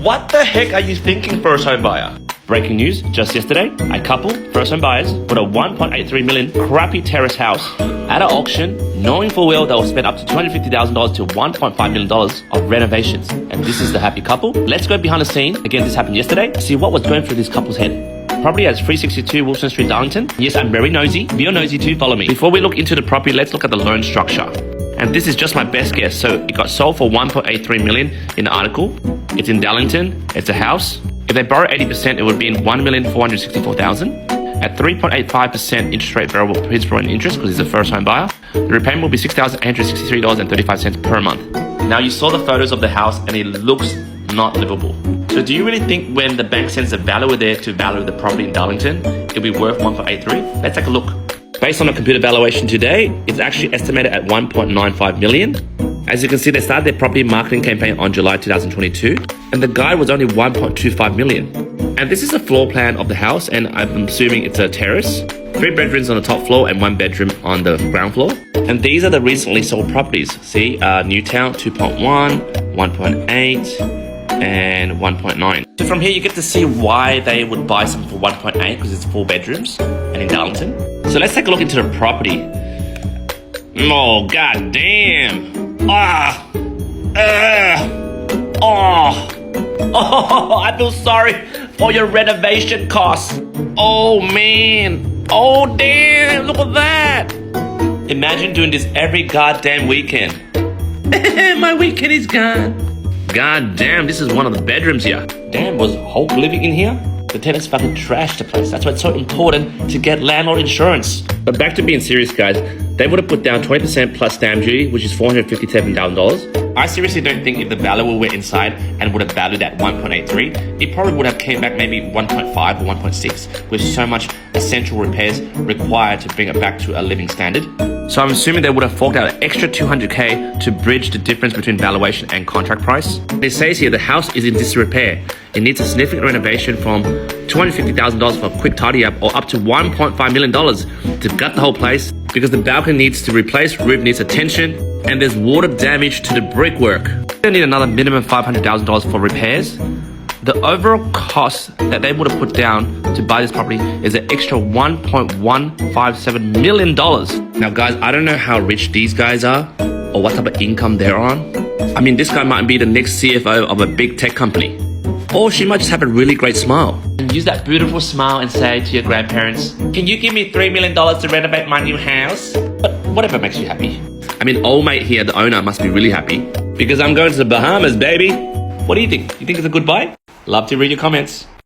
What the heck are you thinking, first home buyer? Breaking news, just yesterday, a couple, first home buyers, bought a 1.83 million crappy terrace house at an auction, knowing full well they will spend up to $250,000 to $1.5 million of renovations. And this is the happy couple. Let's go behind the scene. Again, this happened yesterday. See what was going through this couple's head. Property has 362 Wilson Street, Darlington. Yes, I'm very nosy. If you're nosy too, follow me. Before we look into the property, let's look at the loan structure. And this is just my best guess. So it got sold for 1.83 million in the article. It's in Darlington. It's a house. If they borrow 80%, it would be in 1,464,000. At 3.85% interest rate variable principal and interest, because he's a first home buyer, the repayment will be $6,863.35 per month. Now you saw the photos of the house and it looks not livable. So do you really think when the bank sends a valuer there to value the property in Darlington, it'll be worth 1.83? Let's take a look. Based on a computer valuation today, it's actually estimated at 1.95 million. As you can see, they started their property marketing campaign on July 2022, and the guide was only 1.25 million. And this is a floor plan of the house, and I'm assuming it's a terrace. 3 bedrooms on the top floor and 1 bedroom on the ground floor. And these are the recently sold properties. See, Newtown 2.1, 1.8, and 1.9. So from here, you get to see why they would buy something for 1.8, because it's 4 bedrooms and in Darlington. So let's take a look into the property. Oh, god damn. Oh, I feel sorry for your renovation costs. Oh man. Oh damn, look at that. Imagine doing this every goddamn weekend. My weekend is gone. God damn, this is one of the bedrooms here. Damn, was Hulk living in here? The tenants fucking trashed the place. That's why it's so important to get landlord insurance. But back to being serious, guys. They would have put down 20% plus stamp duty, which is $457,000. I seriously don't think if the valuer were inside and would have valued at 1.83, it probably would have came back maybe 1.5 or 1.6, with so much essential repairs required to bring it back to a living standard. So I'm assuming they would have forked out an extra $200K to bridge the difference between valuation and contract price. It says here the house is in disrepair. It needs a significant renovation from $250,000 for a quick tidy up or up to $1.5 million to gut the whole place, because the balcony needs to replace, roof needs attention, and there's water damage to the brickwork. They need another minimum $500,000 for repairs. The overall cost that they would have put down to buy this property is an extra $1.157 million. Now guys, I don't know how rich these guys are or what type of income they're on. I mean, this guy might be the next CFO of a big tech company. Or she might just have a really great smile. And use that beautiful smile and say to your grandparents, can you give me $3 million to renovate my new house? But whatever makes you happy. I mean, old mate here, the owner, must be really happy, because I'm going to the Bahamas, baby. What do you think? You think it's a good buy? Love to read your comments.